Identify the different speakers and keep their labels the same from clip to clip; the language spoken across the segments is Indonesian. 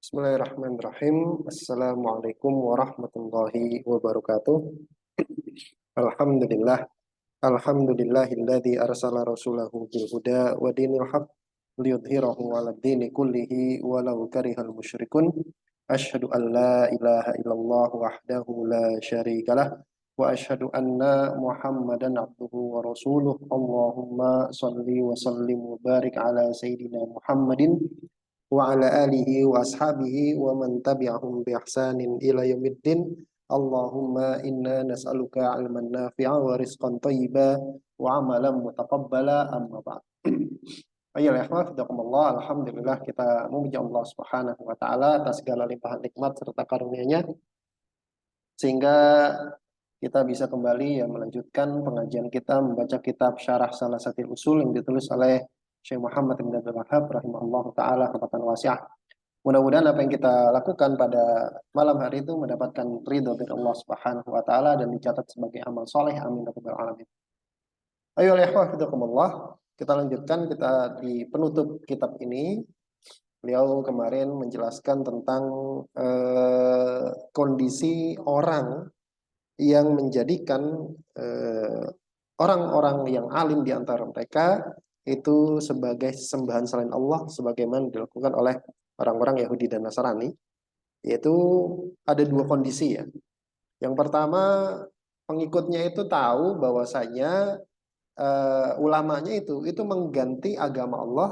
Speaker 1: Bismillahirrahmanirrahim. Assalamualaikum warahmatullahi wabarakatuh. Alhamdulillah. Alhamdulillahilladzi arsala rasulahu bil huda wa dinil haq liyudhhirahu 'ala dini kullihi walau karihal musyrikun. Asyhadu an la ilaha illallah wahdahu la syarikalah wa asyhadu anna Muhammadan abduhu wa rasuluh. Allahumma shalli wa sallim wa barik ala sayyidina Muhammadin wa ala alihi wa ashabihi wa man tabi'ahum bi ihsanin ila yaumiddin. Allahumma inna nas'aluka ilman nafi'a wa rizqan thayyiba wa amalan mutaqabbala, amma ba'd. Ayolah ikhwah, fidakumullah. Alhamdulillah, kita memuji Allah Subhanahu wa taala atas segala limpahan nikmat serta karunia-Nya sehingga kita bisa kembali melanjutkan pengajian kita membaca kitab Syarah Salasatil Usul yang ditulis oleh Syekh Muhammad bin Abdul Wahhab rahimahullah taala rahmatan wasi'ah. Mudah-mudahan apa yang kita lakukan pada malam hari itu mendapatkan ridho dari Allah Subhanahu wa taala dan dicatat sebagai amal soleh. Amin ya rabbal alamin. Ayo ikhwah fidakumullah, kita lanjutkan, kita di penutup kitab ini. Beliau kemarin menjelaskan tentang kondisi orang yang menjadikan orang-orang yang alim di antara mereka itu sebagai sembahan selain Allah, sebagaimana dilakukan oleh orang-orang Yahudi dan Nasrani. Yaitu ada dua kondisi ya. Yang pertama, pengikutnya itu tahu bahwasanya ulamanya itu mengganti agama Allah,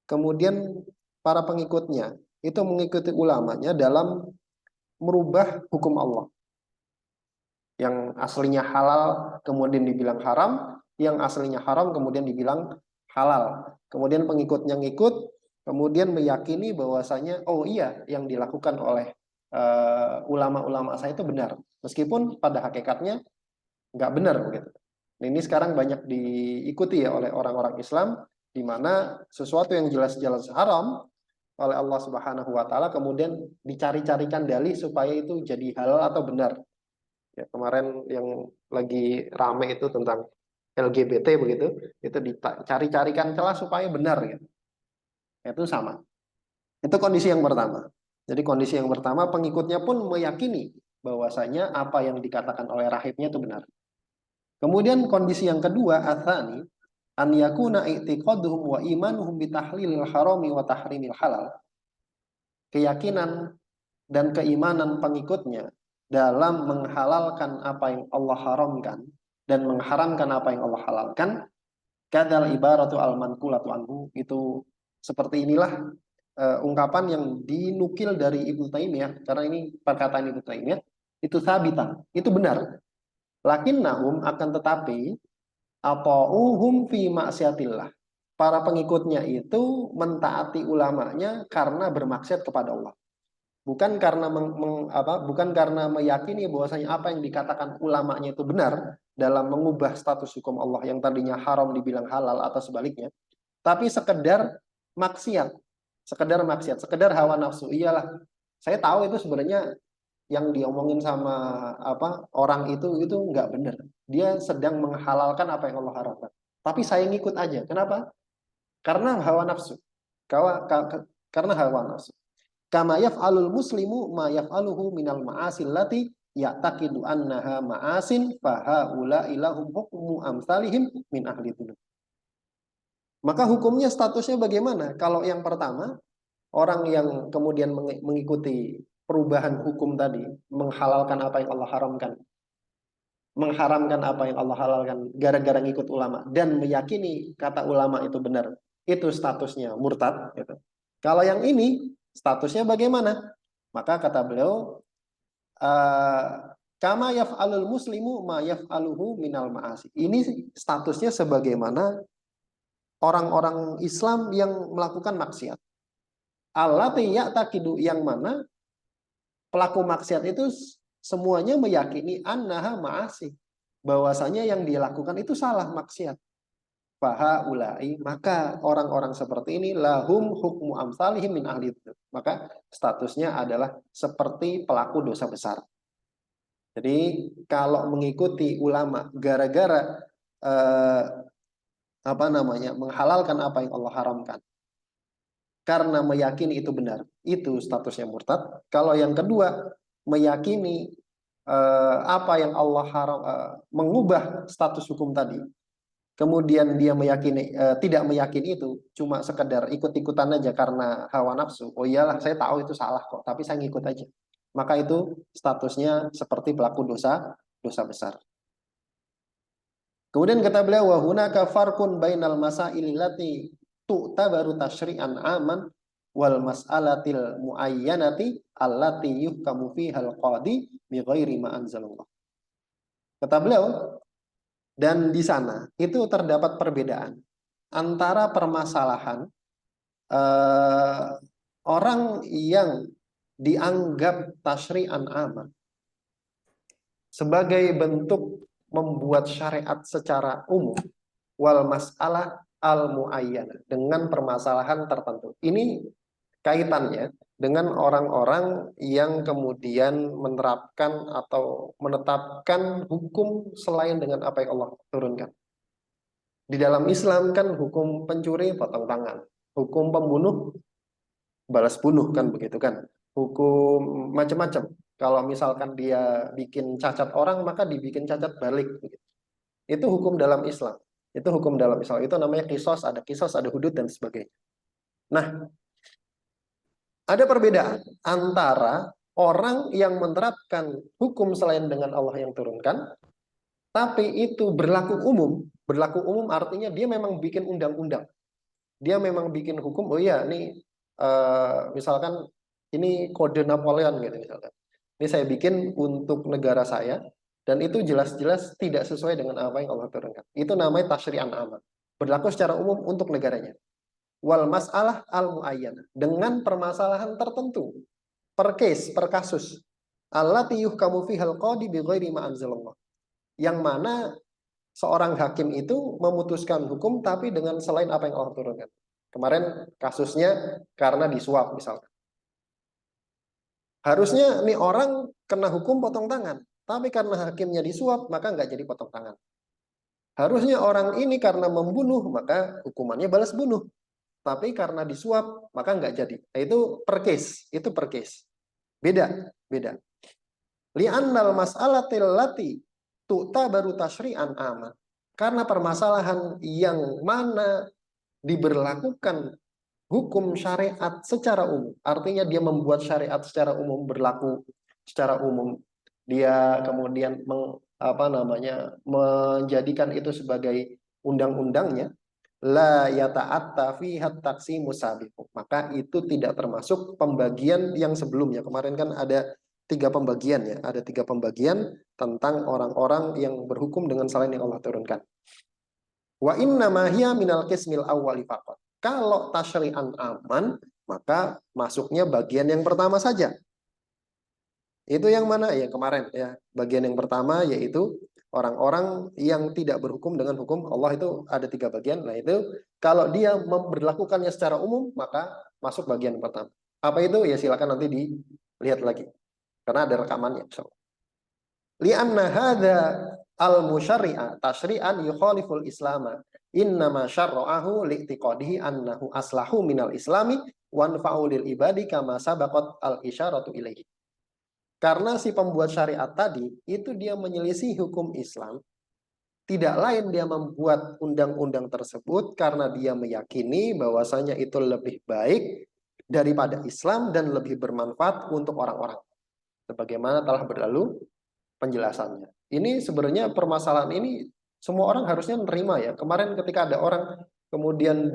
Speaker 1: kemudian para pengikutnya itu mengikuti ulamanya dalam merubah hukum Allah. Yang aslinya halal kemudian dibilang haram, yang aslinya haram kemudian dibilang halal. Kemudian pengikutnya ngikut, kemudian meyakini bahwasanya oh iya, yang dilakukan oleh ulama-ulama saya itu benar, meskipun pada hakikatnya nggak benar begitu. Ini sekarang banyak diikuti ya oleh orang-orang Islam, di mana sesuatu yang jelas-jelas haram oleh Allah Subhanahu wa taala kemudian dicari-carikan dalih supaya itu jadi halal atau benar. Ya, kemarin yang lagi rame itu tentang LGBT begitu, itu dicari-carikan celah supaya benar gitu. Itu sama. Itu kondisi yang pertama. Jadi kondisi yang pertama, pengikutnya pun meyakini bahwasanya apa yang dikatakan oleh rahibnya itu benar. Kemudian kondisi yang kedua, atsani, an yakuna i'tiqaduhum wa imanuhum bi tahlilil harami wa tahrimil halal. Keyakinan dan keimanan pengikutnya dalam menghalalkan apa yang Allah haramkan dan mengharamkan apa yang Allah halalkan, kadal ibaratu al-manqulatu anhu, itu seperti inilah ungkapan yang dinukil dari Ibnu Taimiyah, karena ini perkataan Ibnu Taimiyah, itu sabitan, itu benar. Lakinnahum, akan tetapi, ata'uhum fi maksiatillah, para pengikutnya itu mentaati ulamanya karena bermaksiat kepada Allah. Bukan karena bukan karena meyakini bahwasanya apa yang dikatakan ulamanya itu benar dalam mengubah status hukum Allah yang tadinya haram dibilang halal atau sebaliknya, tapi sekedar maksiat, sekedar hawa nafsu. Iyalah, saya tahu itu sebenarnya yang diomongin sama orang itu nggak benar. Dia sedang menghalalkan apa yang Allah haramkan. Tapi saya ngikut aja. Kenapa? Karena hawa nafsu. Karena hawa nafsu. Kama yaf'alul muslimu ma yaf'aluhu minal ma'asil lati ya'taqidu annaha ma'asin fahaula ilahum hukmu amsalihim min ahli dzunub. Maka hukumnya, statusnya bagaimana? Kalau yang pertama, orang yang kemudian mengikuti perubahan hukum tadi, menghalalkan apa yang Allah haramkan, mengharamkan apa yang Allah halalkan gara-gara ngikut ulama dan meyakini kata ulama itu benar, itu statusnya murtad gitu. Kalau yang ini statusnya bagaimana? Maka kata beliau, kama yaf'alul muslimu ma yaf'aluhu minal ma'asi. Ini statusnya sebagaimana orang-orang Islam yang melakukan maksiat. Allati ya'taqidu, yang mana pelaku maksiat itu semuanya meyakini annaha ma'asi, bahwasanya yang dilakukan itu salah, maksiat. Fahaulai, maka orang-orang seperti ini lahum hukmu amsalihim min ahli dzunub, maka statusnya adalah seperti pelaku dosa besar. Jadi kalau mengikuti ulama gara-gara menghalalkan apa yang Allah haramkan, karena meyakini itu benar, itu statusnya murtad. Kalau yang kedua, meyakini apa yang Allah haram, mengubah status hukum tadi, kemudian dia meyakini tidak meyakini itu, cuma sekedar ikut-ikutan aja karena hawa nafsu. Oh iyalah, saya tahu itu salah kok, tapi saya ngikut aja. Maka itu statusnya seperti pelaku dosa besar. Kemudian kata beliau, wa hunaka farqun bainal masail lati tu'tabaru tasyri'an aman wal mas'alatil muayyanati allati yuhkamu fihal qadi bi ghairi ma anzalallah. Kata beliau, dan di sana itu terdapat perbedaan antara permasalahan orang yang dianggap tasyri'an aman sebagai bentuk membuat syariat secara umum, wal mas'alah al muayyanah, dengan permasalahan tertentu. Ini kaitannya dengan orang-orang yang kemudian menerapkan atau menetapkan hukum selain dengan apa yang Allah turunkan. Di dalam Islam kan hukum pencuri potong tangan, hukum pembunuh balas bunuh, kan begitu kan, hukum macam-macam. Kalau misalkan dia bikin cacat orang, maka dibikin cacat balik. Itu hukum dalam Islam. Itu hukum dalam Islam. Itu namanya kisos, ada hudud dan sebagainya. Nah, ada perbedaan antara orang yang menerapkan hukum selain dengan Allah yang turunkan, tapi itu berlaku umum. Berlaku umum artinya dia memang bikin undang-undang. Dia memang bikin hukum, oh iya, ini misalkan ini kode Napoleon gitu misalkan. Ini saya bikin untuk negara saya, dan itu jelas-jelas tidak sesuai dengan apa yang Allah turunkan. Itu namanya tasyri'an aman. Berlaku secara umum untuk negaranya. Wal mas'alah al muayyanah, dengan permasalahan tertentu, per case, per kasus. Allati yuhkamu fihal qadi bi ghairi ma anzalallah. Yang mana seorang hakim itu memutuskan hukum tapi dengan selain apa yang Allah turunkan. Kemarin kasusnya karena disuap misalkan. Harusnya nih orang kena hukum potong tangan, tapi karena hakimnya disuap maka nggak jadi potong tangan. Harusnya orang ini karena membunuh maka hukumannya balas bunuh, tapi karena disuap maka nggak jadi. Nah, itu per case, itu per case. Beda, beda. Li'annal mas'alatil lati tu'tabaru tasyri'an aman. Karena permasalahan yang mana diberlakukan hukum syariat secara umum, artinya dia membuat syariat secara umum, berlaku secara umum. Dia kemudian menjadikan itu sebagai undang-undangnya, la yata'atta fihat taqsimus sabiq. Maka itu tidak termasuk pembagian yang sebelumnya. Kemarin kan ada 3 pembagian ya, ada 3 pembagian tentang orang-orang yang berhukum dengan selain yang Allah turunkan. Wa inna ma hiya minal qismil awwali faqat. Kalau tasyri'an aman, maka masuknya bagian yang pertama saja. Itu yang mana? Ya kemarin ya. Bagian yang pertama yaitu orang-orang yang tidak berhukum dengan hukum Allah, itu ada 3 bagian. Nah itu kalau dia memberlakukannya secara umum, maka masuk bagian yang pertama. Apa itu? Ya silakan nanti dilihat lagi. Karena ada rekamannya. Li'anna hadza al-musyarri'a tasyri'an yukhaliful islama. Innama syarra'ahu li'tiqadihi annahu aslahu minal islami wanfa'u lil ibadi kama sabaqat al-isyaratu ilaihi. Karena si pembuat syariat tadi itu dia menyelisih hukum Islam, tidak lain dia membuat undang-undang tersebut karena dia meyakini bahwasanya itu lebih baik daripada Islam dan lebih bermanfaat untuk orang-orang. Sebagaimana telah berlalu penjelasannya. Ini sebenarnya permasalahan ini semua orang harusnya menerima ya. Kemarin ketika ada orang kemudian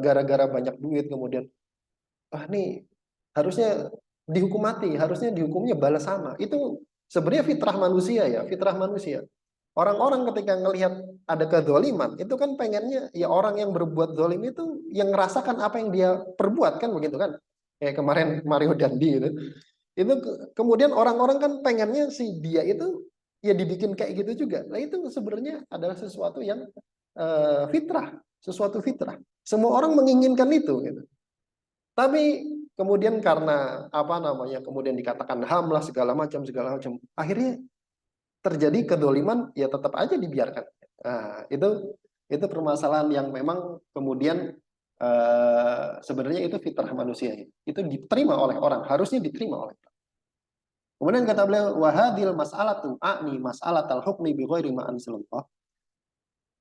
Speaker 1: gara-gara banyak duit kemudian nih harusnya dihukum mati, harusnya dihukumnya balas sama. Itu sebenarnya fitrah manusia ya, fitrah manusia. Orang-orang ketika ngelihat ada kezaliman, itu kan pengennya ya orang yang berbuat zalim itu yang ngerasakan apa yang dia perbuat, kan begitu kan. Kayak kemarin Mario Dandi itu kemudian orang-orang kan pengennya si dia itu ya dibikin kayak gitu juga. Nah itu sebenarnya adalah sesuatu yang fitrah, sesuatu fitrah. Semua orang menginginkan itu gitu. Tapi kemudian karena kemudian dikatakan HAM lah segala macam, akhirnya terjadi kedoliman, ya tetap aja dibiarkan. Nah, itu permasalahan yang memang kemudian sebenarnya itu fitrah manusia, itu diterima oleh orang, harusnya diterima oleh orang. Kemudian kata beliau, wahadil mas'alatu a'ni mas'alatal hukmi bi ghairi ma anzalallah.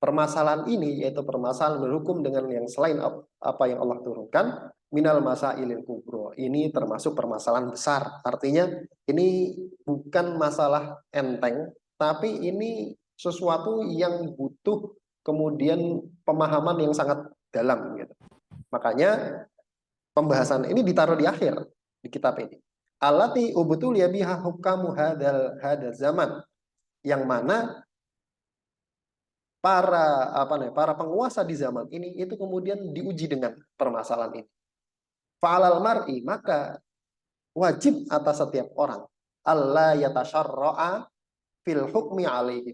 Speaker 1: Permasalahan ini yaitu permasalahan berhukum dengan yang selain apa yang Allah turunkan, minal masailil kubro. Ini termasuk permasalahan besar. Artinya ini bukan masalah enteng, tapi ini sesuatu yang butuh kemudian pemahaman yang sangat dalam gitu. Makanya pembahasan ini ditaruh di akhir di kitab ini. Allati ubtul ya biha hukamu hadal zaman, yang mana para penguasa di zaman ini itu kemudian diuji dengan permasalahan ini. Fa'alal mar'i, maka wajib atas setiap orang alla yatasyarra'a fil hukmi alaihi.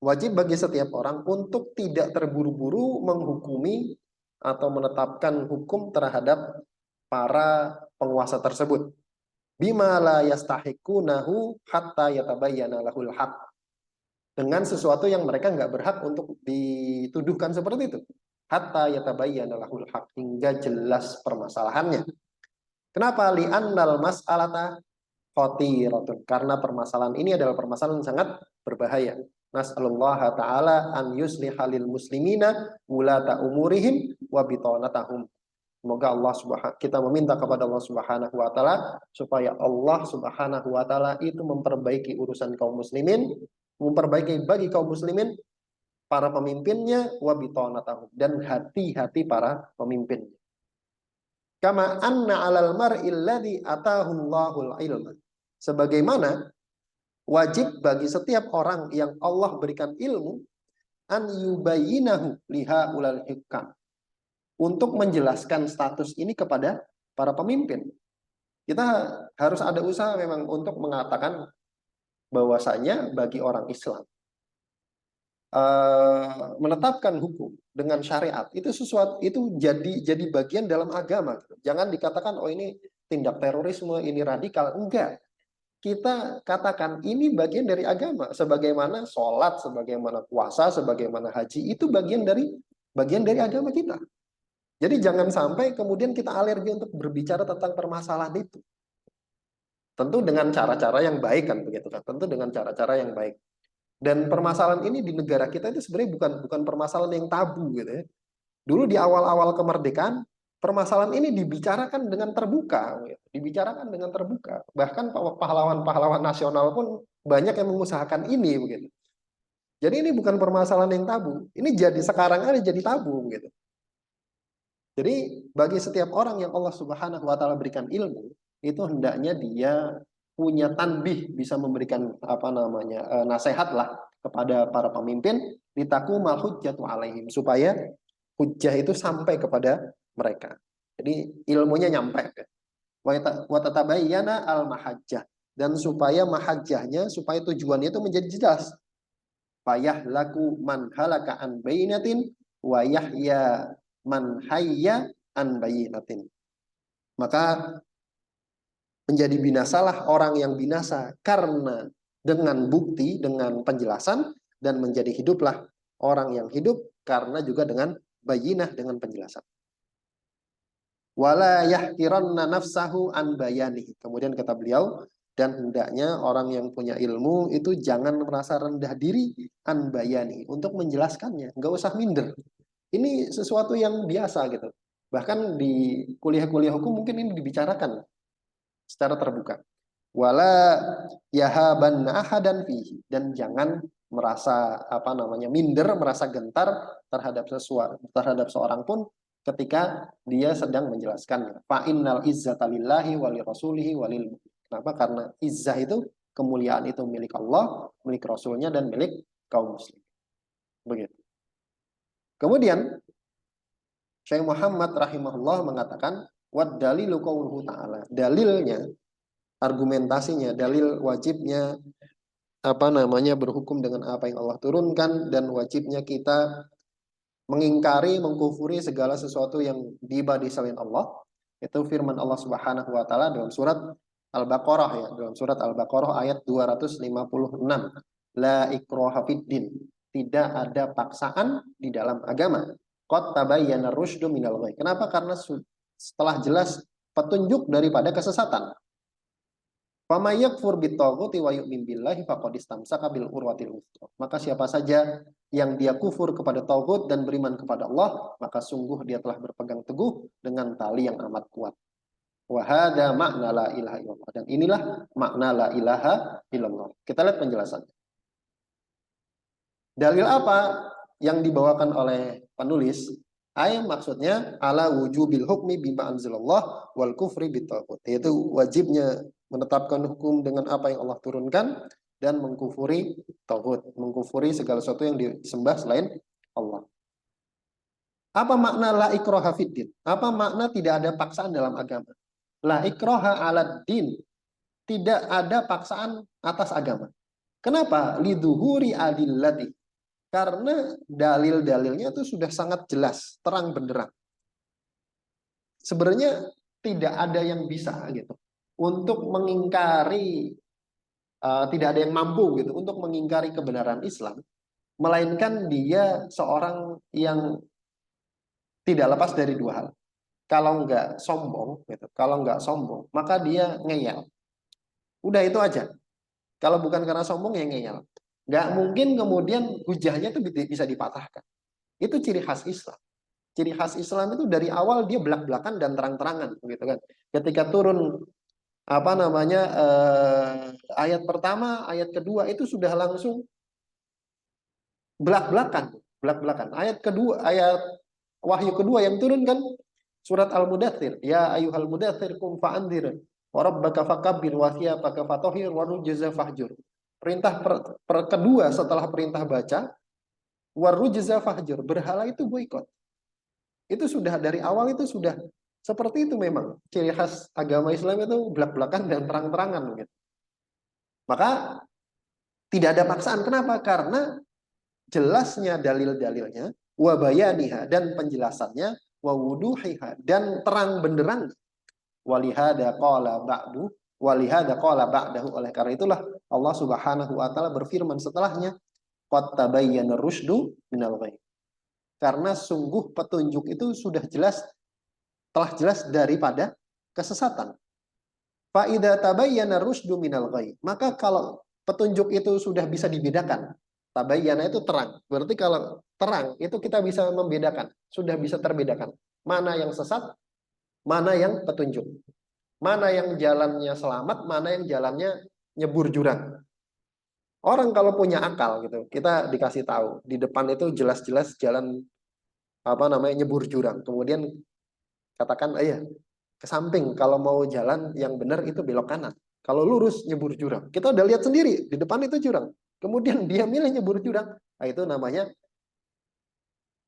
Speaker 1: Wajib bagi setiap orang untuk tidak terburu-buru menghukumi atau menetapkan hukum terhadap para penguasa tersebut. Bima la yastahiqunahu hatta yatabayyana lahul haq. Dengan sesuatu yang mereka nggak berhak untuk dituduhkan seperti itu. Hatta yatabayyana lahul haq, hingga jelas permasalahannya. Kenapa? Li'annal mas'alata khatiratun. Karena permasalahan ini adalah permasalahan yang sangat berbahaya. Nas'alullaha ta'ala an yusliha lil muslimina wulata umurihim wa bitanatahum. Semoga kita meminta kepada Allah Subhanahu wa taala supaya Allah Subhanahu wa taala itu memperbaiki urusan kaum muslimin, memperbaiki bagi kaum muslimin para pemimpinnya, wa bitanatahum, dan hati-hati para pemimpin. Kama anna 'alal mar'il ladzi atahu Allahul ilma. Sebagaimana wajib bagi setiap orang yang Allah berikan ilmu, an yubayyinahu liha ulal hikam, untuk menjelaskan status ini kepada para pemimpin. Kita harus ada usaha memang untuk mengatakan bahwasanya bagi orang Islam menetapkan hukum dengan syariat itu sesuatu, itu jadi bagian dalam agama. Jangan dikatakan oh ini tindak terorisme, ini radikal. Enggak. Kita katakan ini bagian dari agama, sebagaimana sholat, sebagaimana puasa, sebagaimana haji, itu bagian dari agama kita. Jadi jangan sampai kemudian kita alergi untuk berbicara tentang permasalahan itu. Tentu dengan cara-cara yang baik kan begitu kan. Tentu dengan cara-cara yang baik. Dan permasalahan ini di negara kita itu sebenarnya bukan permasalahan yang tabu gitu ya. Dulu di awal-awal kemerdekaan, permasalahan ini dibicarakan dengan terbuka, gitu. Dibicarakan dengan terbuka. Bahkan pahlawan-pahlawan nasional pun banyak yang mengusahakan ini begitu. Jadi ini bukan permasalahan yang tabu. Ini sekarang ada jadi tabu gitu. Jadi bagi setiap orang yang Allah Subhanahu wa taala berikan ilmu, itu hendaknya dia punya tanbih, bisa memberikan nasihat lah kepada para pemimpin, litakumal hujjatu alaihim, supaya hujjah itu sampai kepada mereka. Jadi ilmunya nyampe. Wa tatabayyana al mahajjah, dan supaya mahajjahnya, supaya tujuannya itu menjadi jelas. Fayah laku man halaka an bayyinatin wa yahya man hayya an bayyinatin. Maka menjadi binasalah orang yang binasa karena dengan bukti, dengan penjelasan, dan menjadi hiduplah orang yang hidup karena juga dengan bayinah, dengan penjelasan. Wala yahkiranna nafsahu an bayani. Kemudian kata beliau, dan hendaknya orang yang punya ilmu itu jangan merasa rendah diri an bayani, untuk menjelaskannya, nggak usah minder. Ini sesuatu yang biasa gitu. Bahkan di kuliah-kuliah hukum mungkin ini dibicarakan secara terbuka. Wala yahaban ahadan fihi, dan jangan merasa minder, merasa gentar terhadap seorang pun ketika dia sedang menjelaskannya. Fa innal izzata lillahi wa li rasulihi wa lil mu'minin. Kenapa? Karena izzah itu, kemuliaan itu milik Allah, milik Rasulnya, dan milik kaum muslim. Begitu. Kemudian Syekh Muhammad rahimahullah mengatakan, wad dalilu qauluhu ta'ala. Dalilnya, argumentasinya, dalil wajibnya berhukum dengan apa yang Allah turunkan, dan wajibnya kita mengingkari, mengkufuri segala sesuatu yang diibadi selain Allah. Itu firman Allah Subhanahu wa taala dalam surat Al-Baqarah ya, dalam surat Al-Baqarah ayat 256. La ikraha fiddin. Tidak ada paksaan di dalam agama. Qad tabayyana rusydu minal ghayy. Kenapa? Karena setelah jelas petunjuk daripada kesesatan. Fama yakfur bitaghuti wa yu'min billahi faqad istamsaka bil urwatil wuthqa. Maka siapa saja yang dia kufur kepada tauhid dan beriman kepada Allah, maka sungguh dia telah berpegang teguh dengan tali yang amat kuat. Wa hadza makna la ilaha illallah. Dan inilah makna la ilaha illallah. Kita lihat penjelasannya. Dalil apa yang dibawakan oleh penulis? Maksudnya ala wujubil hukmi bima anzalallah wal kufri bitaghut. Yaitu wajibnya menetapkan hukum dengan apa yang Allah turunkan dan mengkufuri taghut, mengkufuri segala sesuatu yang disembah selain Allah. Apa makna la ikraha fiddin? Apa makna tidak ada paksaan dalam agama? La ikraha 'alad din. Tidak ada paksaan atas agama. Kenapa? Lidzuhuri adillati. Karena dalil-dalilnya itu sudah sangat jelas, terang benderang. Sebenarnya tidak ada yang bisa gitu untuk mengingkari, tidak ada yang mampu gitu untuk mengingkari kebenaran Islam, melainkan dia seorang yang tidak lepas dari dua hal. Kalau nggak sombong, gitu, kalau nggak sombong, maka dia ngeyel. Udah itu aja. Kalau bukan karena sombong ya ngeyel. Nggak mungkin kemudian hujahnya itu bisa dipatahkan. Itu ciri khas Islam. Ciri khas Islam itu dari awal dia belak-belakan dan terang-terangan, gitu kan. Ketika turun apa namanya ayat pertama, ayat kedua itu sudah langsung belak-belakan, belak-belakan. Ayat kedua, ayat wahyu kedua yang turun kan surat Al-Mudaththir, ya ayyuhal mudaththir qum fa'andzir wa rabbaka fakabbir wa thiyabaka fatahhir wa rujza fahjur. Perintah kedua setelah perintah baca, wa rujza fahjur, berhala itu boikot. Itu sudah dari awal itu sudah seperti itu memang. Ciri khas agama Islam itu belak-belakan dan terang-terangan gitu. Maka tidak ada paksaan. Kenapa? Karena jelasnya dalil-dalilnya, wa bayaniha, dan penjelasannya, wa wuduhiha, dan terang benderang. Walihada qala ba'du, walihada qala ba'dahu. Oleh karena itulah Allah Subhanahu wa taala berfirman setelahnya, qad tabayyana rusydu minal ghayy. Karena sungguh petunjuk itu sudah jelas, telah jelas daripada kesesatan. Fa idza tabayyana rusydu minal ghayy. Maka kalau petunjuk itu sudah bisa dibedakan, tabayyana itu terang. Berarti kalau terang itu kita bisa membedakan, sudah bisa terbedakan. Mana yang sesat, mana yang petunjuk. Mana yang jalannya selamat, mana yang jalannya nyebur jurang. Orang kalau punya akal gitu, kita dikasih tahu di depan itu jelas-jelas jalan apa namanya nyebur jurang. Kemudian katakan, iya, ke samping kalau mau jalan yang benar itu belok kanan. Kalau lurus nyebur jurang. Kita udah lihat sendiri di depan itu jurang. Kemudian dia milih nyebur jurang. Nah, itu namanya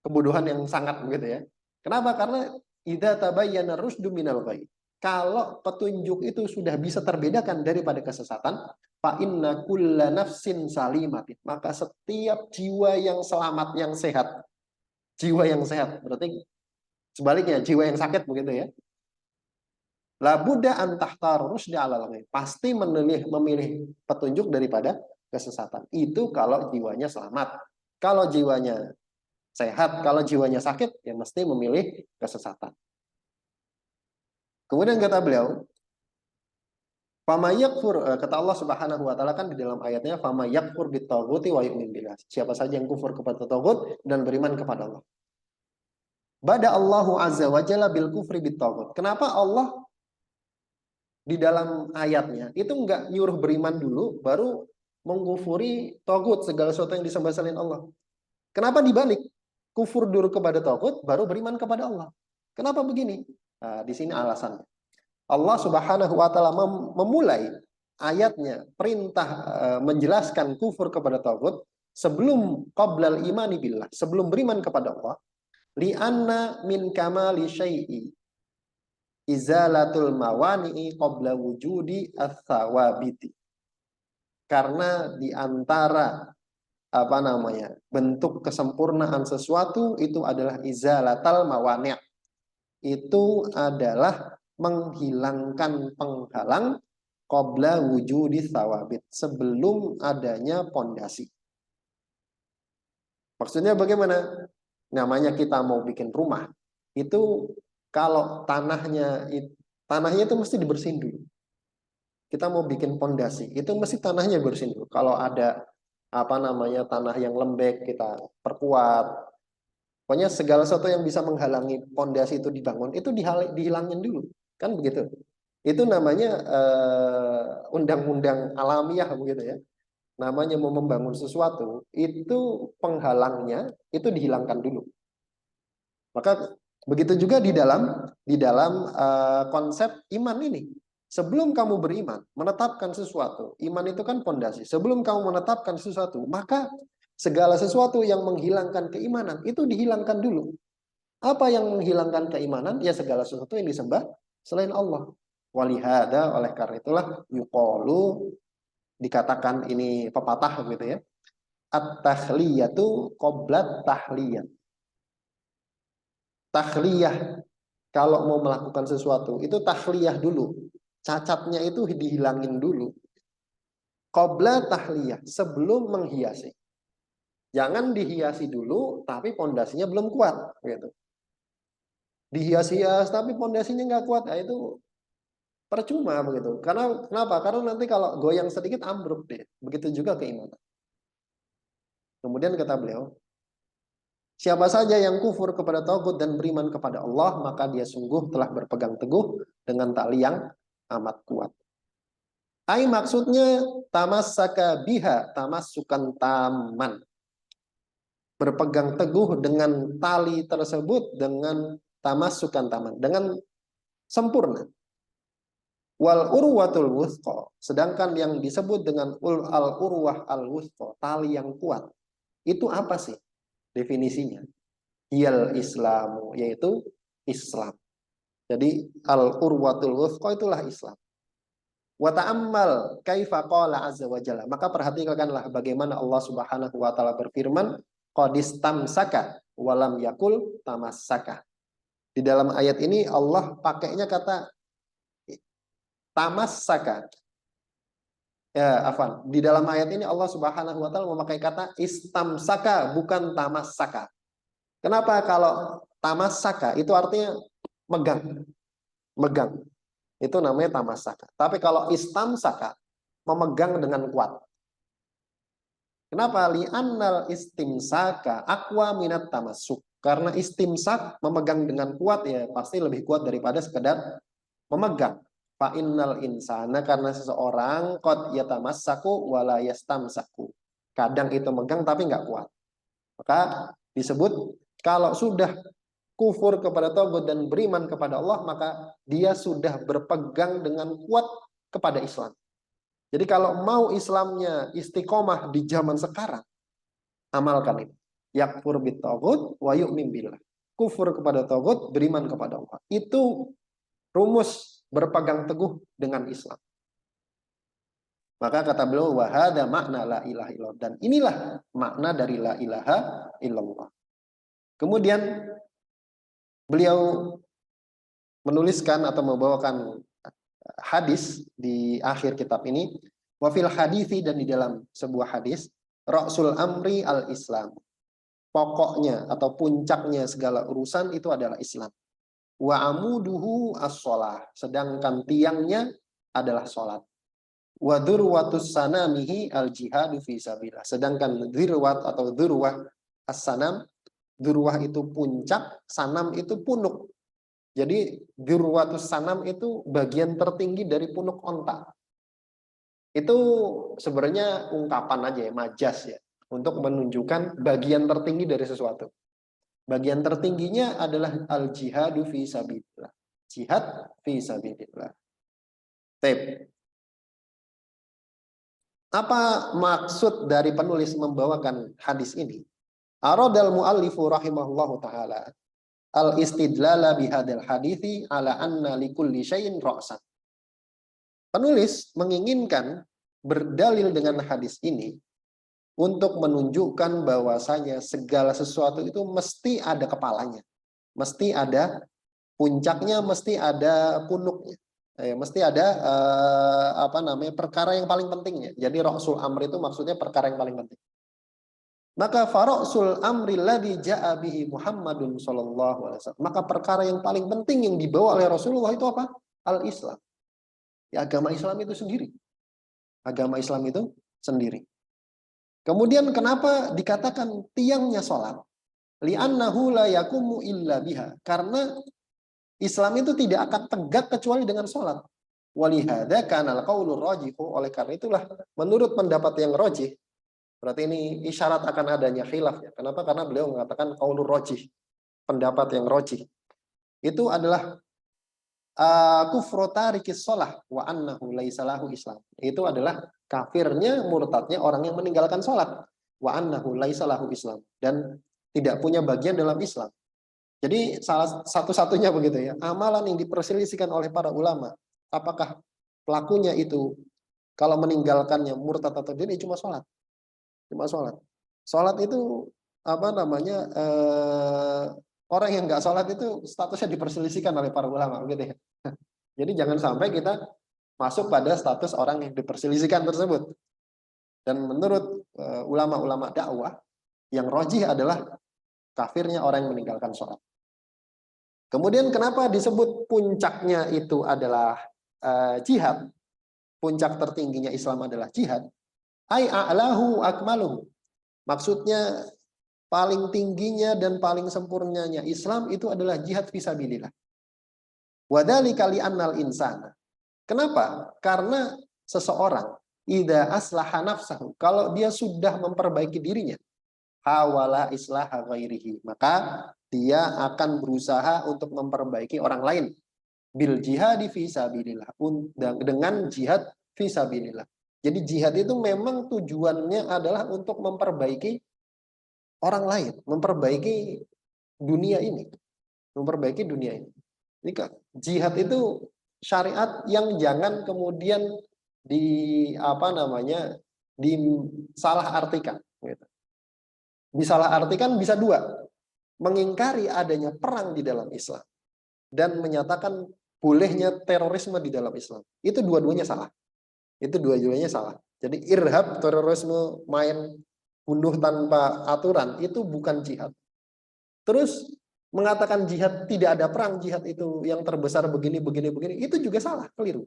Speaker 1: kebodohan yang sangat begitu ya. Kenapa? Karena idza tabayyana rusydu minal ghayy. Kalau petunjuk itu sudah bisa terbedakan daripada kesesatan, fa inna kulla nafsin salimatin. Maka setiap jiwa yang selamat, yang sehat, jiwa yang sehat, berarti sebaliknya jiwa yang sakit begitu ya. La budda an tahtar rusda alal ghayy. Pasti memilih petunjuk daripada kesesatan. Itu kalau jiwanya selamat. Kalau jiwanya sehat, kalau jiwanya sakit, ya mesti memilih kesesatan. Kemudian kata beliau, fama yakfur, kata Allah Subhanahu wa taala kan di dalam ayatnya, fama yakfur bitaghuti wa yu'min billah. Siapa saja yang kufur kepada taghut dan beriman kepada Allah. Bada Allahu azza wa jalla bil kufri bitaghut. Kenapa Allah di dalam ayatnya itu enggak nyuruh beriman dulu baru mengkufuri taghut, segala sesuatu yang disembah selain Allah? Kenapa dibalik? Kufur dulu kepada taghut baru beriman kepada Allah. Kenapa begini? Nah, di sini alasannya. Allah Subhanahu wa taala memulai ayatnya perintah menjelaskan kufur kepada taghut sebelum qablal imani billah, sebelum beriman kepada Allah, li'anna min kamali syai'i izalatul mawani'i qabla wujudi ats-tsawabiti. Karena di antara apa namanya? Bentuk kesempurnaan sesuatu itu adalah izalatul mawani'. Itu adalah menghilangkan penghalang qabla wujudi tsawabit, sebelum adanya pondasi. Maksudnya bagaimana? namanya kita mau bikin rumah, itu kalau tanahnya itu mesti dibersihin dulu. Kita mau bikin pondasi, itu mesti tanahnya bersihin dulu. Kalau ada apa namanya tanah yang lembek kita perkuat. Pokoknya segala sesuatu yang bisa menghalangi pondasi itu dibangun itu dihilangin dulu, kan begitu. Itu namanya undang-undang alamiah begitu ya. Namanya mau membangun sesuatu itu penghalangnya itu dihilangkan dulu. Maka begitu juga di dalam konsep iman ini. Sebelum kamu beriman, menetapkan sesuatu, iman itu kan pondasi. Sebelum kamu menetapkan sesuatu, maka segala sesuatu yang menghilangkan keimanan itu dihilangkan dulu. Apa yang menghilangkan keimanan? Ya segala sesuatu yang disembah selain Allah. Walihada, oleh karena itulah yuqalu, dikatakan ini pepatah gitu ya. At-tahliyatu qablat tahliyah. Tahliyah, kalau mau melakukan sesuatu itu tahliyah dulu. Cacatnya itu dihilangin dulu. Qabla tahliyah, sebelum menghiasi. Jangan dihiasi dulu tapi pondasinya belum kuat gitu. Dihias-hias tapi pondasinya nggak kuat, nah itu percuma begitu. Karena kenapa? Karena nanti kalau goyang sedikit ambruk deh. Begitu juga keimanan. Kemudian kata beliau, siapa saja yang kufur kepada Tauhid dan beriman kepada Allah, maka dia sungguh telah berpegang teguh dengan tali yang amat kuat. Ai maksudnya tamassaka biha, tamassukan taman. Berpegang teguh dengan tali tersebut dengan tamassukan taman, dengan sempurna. Wal urwatul wuthqa, sedangkan yang disebut dengan al urwah al wuthqa, tali yang kuat. Itu apa sih definisinya? Yal Islamu, yaitu Islam. Jadi al urwatul wuthqa itulah Islam. Wa ta'ammal kaifa qala azza wa jalla. Maka perhatikanlah bagaimana Allah Subhanahu wa taala berfirman, qadistamsaka walam yakul tamassaka. Di dalam ayat ini Allah pakainya kata tamassaka. Ya, afan. Di dalam ayat ini Allah Subhanahu wa taala memakai kata istamsaka bukan tamassaka. Kenapa? Kalau tamassaka itu artinya megang. Megang. Itu namanya tamassaka. Tapi kalau istamsaka, memegang dengan kuat. Kenapa? Li'annal istimsaka aqwa minat tamassuk. Karena istimsak, memegang dengan kuat ya pasti lebih kuat daripada sekedar memegang. Fa innal insana, karena seseorang qad yatamassaku wala yastamsaku. Kadang itu megang tapi nggak kuat. Maka disebut kalau sudah kufur kepada Tauhid dan beriman kepada Allah, maka dia sudah berpegang dengan kuat kepada Islam. Jadi kalau mau Islamnya istiqomah di zaman sekarang, amalkan ini. Yakfur bit Tauhid wa yu'min billah. Kufur kepada Tauhid, beriman kepada Allah. Itu rumus berpegang teguh dengan Islam. Maka kata beliau, wahada makna la ilaha illallah. Dan inilah makna dari la ilaha illallah. Kemudian beliau menuliskan atau membawakan hadis di akhir kitab ini, wafil hadithi, dan di dalam sebuah hadis, Rasul amri al-Islam. Pokoknya atau puncaknya segala urusan itu adalah Islam. Wa amuduhu as-sholah, sedangkan tiangnya adalah sholat. Wa dzurwatus sanamihi al-jihadu fi sabilillah, sedangkan dzirwat atau dzurwah as-sanam, dzurwah itu puncak, sanam itu punuk. Jadi dzurwatus sanam itu bagian tertinggi dari punuk onta. Itu sebenarnya ungkapan aja ya, majas ya, untuk menunjukkan bagian tertinggi dari sesuatu. Bagian tertingginya adalah al-jihadu fi sabilillah. Jihad fi sabilillah. Tep. Apa maksud dari penulis membawakan hadis ini? Aradal muallifu rahimahullahu taala al-istidlala bihadil hadithi ala anna likulli syai'in ra'san. Penulis menginginkan berdalil dengan hadis ini untuk menunjukkan bahwasanya segala sesuatu itu mesti ada kepalanya, mesti ada puncaknya, mesti ada punuknya, mesti ada perkara yang paling pentingnya. Jadi Rasul Amr itu maksudnya perkara yang paling penting. Maka fara'sul amri alladzi ja'a bihi Muhammadun sallallahu alaihi wasallam. Maka perkara yang paling penting yang dibawa oleh Rasulullah itu apa? Al-Islam. Ya, agama Islam itu sendiri. Agama Islam itu sendiri. Kemudian kenapa dikatakan tiangnya sholat? Li'annahu la yakumu illa biha. Karena Islam itu tidak akan tegak kecuali dengan sholat. Walihada kanal qaulur rajihu. Oleh karena itulah menurut pendapat yang rajih, berarti ini isyarat akan adanya khilaf ya. Kenapa? Karena beliau mengatakan qaulur rajih, pendapat yang rajih. Itu adalah kufru tarikis shalah wa annahu laisa lahu Islam. Itu adalah kafirnya, murtadnya orang yang meninggalkan sholat. Wa annahu laisa lahu Islam, dan tidak punya bagian dalam Islam. Jadi salah satu-satunya begitu ya, amalan yang diperselisihkan oleh para ulama, apakah pelakunya itu kalau meninggalkannya murtad atau tidak, cuma sholat. Cuma sholat. Sholat itu apa namanya, orang yang nggak sholat itu statusnya diperselisihkan oleh para ulama gitu ya. Jadi jangan sampai kita masuk pada status orang yang diperselisihkan tersebut. Dan menurut ulama-ulama dakwah, yang rajih adalah kafirnya orang yang meninggalkan sholat. Kemudian kenapa disebut puncaknya itu adalah jihad? Puncak tertingginya Islam adalah jihad. Ai a'lahu akmaluhu. Maksudnya paling tingginya dan paling sempurnanya Islam itu adalah jihad fisabilillah. Wadzalika li'annal insana. Kenapa? Karena seseorang idza aslaha nafsahu, kalau dia sudah memperbaiki dirinya, hawala islaha ghairihi, maka dia akan berusaha untuk memperbaiki orang lain. Bil jihadi fisabilillah, dengan jihad fisabilillah. Jadi jihad itu memang tujuannya adalah untuk memperbaiki orang lain, memperbaiki dunia ini, memperbaiki dunia ini. Jadi jihad itu syariat yang jangan kemudian disalah artikan. Gitu. Disalah artikan bisa dua, mengingkari adanya perang di dalam Islam dan menyatakan bolehnya terorisme di dalam Islam. Itu dua-duanya salah. Itu dua-duanya salah. Jadi irhab, terorisme, main bunuh tanpa aturan, itu bukan jihad. Terus mengatakan jihad tidak ada perang, jihad itu yang terbesar begini, itu juga salah, keliru.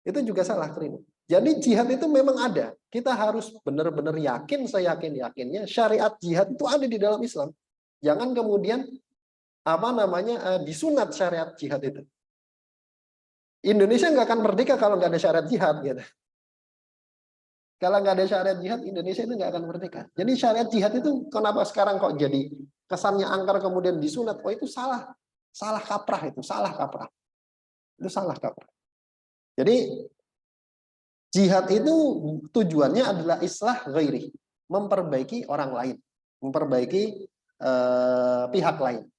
Speaker 1: Itu juga salah, keliru. Jadi jihad itu memang ada. Kita harus benar-benar yakin, saya yakin-yakinnya syariat jihad itu ada di dalam Islam. Jangan kemudian disunat syariat jihad itu. Indonesia nggak akan merdeka kalau nggak ada syariat jihad gitu. Kalau nggak ada syariat jihad, Indonesia itu nggak akan merdeka. Jadi syariat jihad itu kenapa sekarang kok jadi kesannya angker kemudian disunat? Oh itu salah, salah kaprah itu, salah kaprah. Itu salah kaprah. Jadi jihad itu tujuannya adalah islah ghairi, memperbaiki orang lain, memperbaiki pihak lain.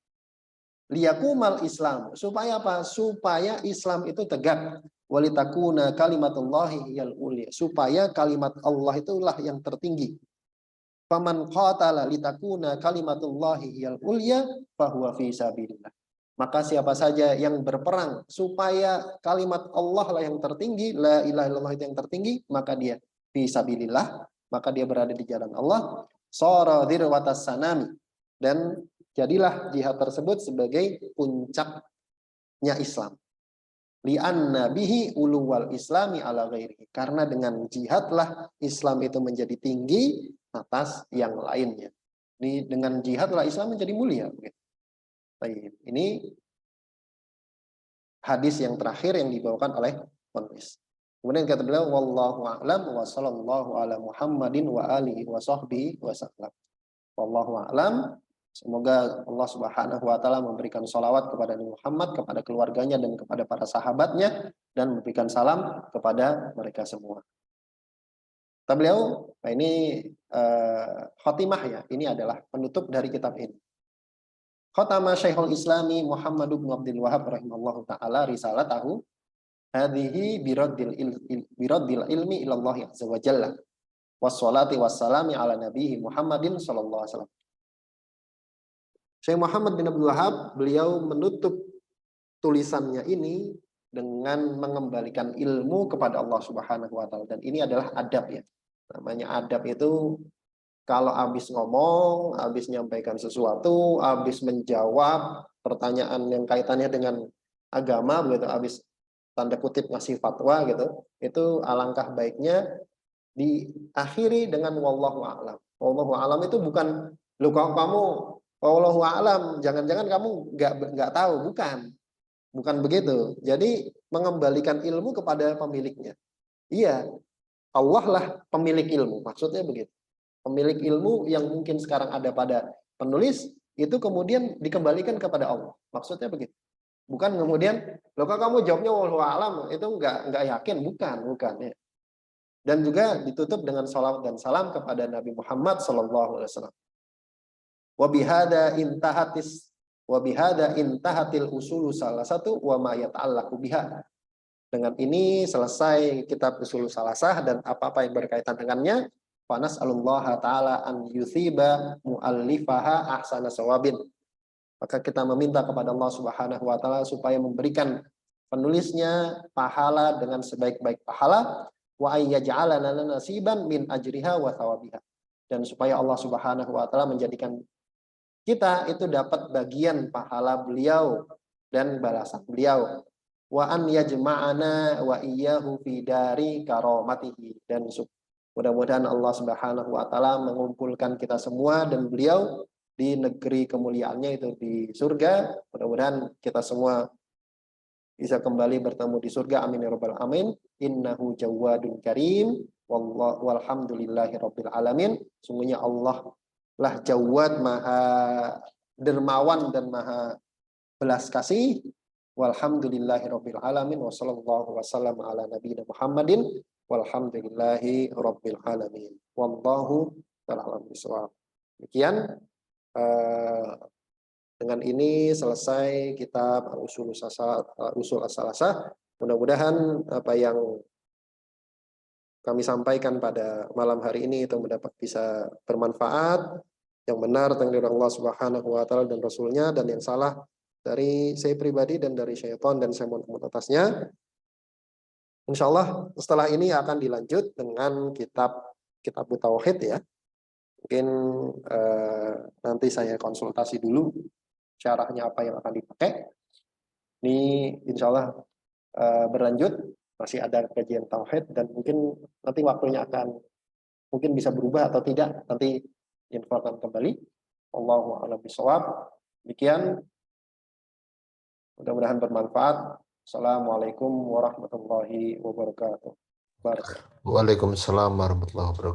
Speaker 1: Liyakumal Islam, supaya apa? Supaya Islam itu tegak. Walitakuna kalimatullahi yal ulia, supaya kalimat Allah itulah yang tertinggi. Faman qatala litakuna kalimatullahi yal ulia fahuwa fi sabilillah. Maka siapa saja yang berperang supaya kalimat Allah lah yang tertinggi, la ilaha illallah itu yang tertinggi, maka dia fi sabilillah, maka dia berada di jalan Allah. Shara dirwatas sanami, dan jadilah jihad tersebut sebagai puncaknya Islam. Li'anna bihi uluwal islami ala ghairihi. Karena dengan jihadlah Islam itu menjadi tinggi atas yang lainnya. Dengan jihadlah Islam menjadi mulia. Ini hadis yang terakhir yang dibawakan oleh penulis. Kemudian kata beliau, wallahu a'lam wa sallallahu ala Muhammadin wa alihi wa sahbihi wa sallam. Wallahu a'lam. Semoga Allah Subhanahu wa taala memberikan sholawat kepada Nabi Muhammad, kepada keluarganya dan kepada para sahabatnya, dan memberikan salam kepada mereka semua. Kata beliau, nah ini khotimah ya, ini adalah penutup dari kitab ini. Khatama Syekhul Islami Muhammad bin Abdul Wahhab rahimallahu taala risalatahu hadhihi biraddil ilmi ila Allah azza wa jalla wassalati wassalami ala nabiyhi Muhammadin sallallahu alaihi wasallam. Syekh Muhammad bin Abdul Wahhab, beliau menutup tulisannya ini dengan mengembalikan ilmu kepada Allah Subhanahu wa taala, dan ini adalah adab ya. Namanya adab itu Kalau habis ngomong, habis nyampaikan sesuatu, habis menjawab pertanyaan yang kaitannya dengan agama, begitu, habis tanda kutip ngasih fatwa gitu, itu alangkah baiknya diakhiri dengan wallahu a'lam. Wallahu a'lam itu bukan lu kalau kamu wallahu a'lam, jangan-jangan kamu nggak tahu, bukan begitu. Jadi mengembalikan ilmu kepada pemiliknya. Iya, Allah lah pemilik ilmu, maksudnya begitu. Pemilik ilmu yang mungkin sekarang ada pada penulis itu kemudian dikembalikan kepada Allah. Maksudnya begitu. Bukan kemudian, loh kok kamu jawabnya wallahu a'lam, itu nggak yakin, bukan ya. Dan juga ditutup dengan salawat dan salam kepada Nabi Muhammad sallallahu alaihi wasallam. Wa bihada intahatis wa bihada intahatil usulu salah satu wa ma yata'allaqu biha. Dengan ini selesai kitab usul salasah dan apa-apa yang berkaitan dengannya. Wa nas'alullaha ta'ala an yuthiba mu'allifaha ahsana sawabin. Maka kita meminta kepada Allah Subhanahu wa taala supaya memberikan penulisnya pahala dengan sebaik-baik pahala, wa ayyaj'alana nasiban min ajriha wa thawabiha. Dan supaya Allah Subhanahu wa taala menjadikan kita itu dapat bagian pahala beliau dan balasan beliau. Wa an yajma'ana wa iyyahu fi dari karamatihi. Dan mudah-mudahan Allah Subhanahu wa taala mengumpulkan kita semua dan beliau di negeri kemuliaannya itu di surga. Mudah-mudahan kita semua bisa kembali bertemu di surga. Amin ya rabbal alamin. Innahu jawadun karim. Walhamdulillahi rabbil alamin. Sungguhnya Allah lah jawad, maha dermawan dan maha belas kasih. Walhamdulillahi rabbil alamin. Wa sallallahu wasallam ala nabiyina Muhammadin. Walhamdulillahi rabbil alamin. Wallahu ta'ala alam bisawab. Demikian. Dengan ini selesai kitab usul as-salasah. Mudah-mudahan apa yang kami sampaikan pada malam hari ini itu bisa bermanfaat, yang benar dari Allah Subhanahu wa taala dan Rasulnya, dan yang salah dari saya pribadi dan dari syaitan, dan saya mohon atasnya. Insya Allah setelah ini akan dilanjut dengan kitab Tauhid ya. Mungkin nanti saya konsultasi dulu syarahnya apa yang akan dipakai. Ini insya Allah berlanjut, masih ada kajian tauhid, dan mungkin nanti waktunya akan mungkin bisa berubah atau tidak, nanti infokan kembali. Allahu a'lam bishawab. Demikian, mudah-mudahan bermanfaat. Assalamualaikum warahmatullahi wabarakatuh.
Speaker 2: Waalaikumsalam warahmatullahi wabarakatuh.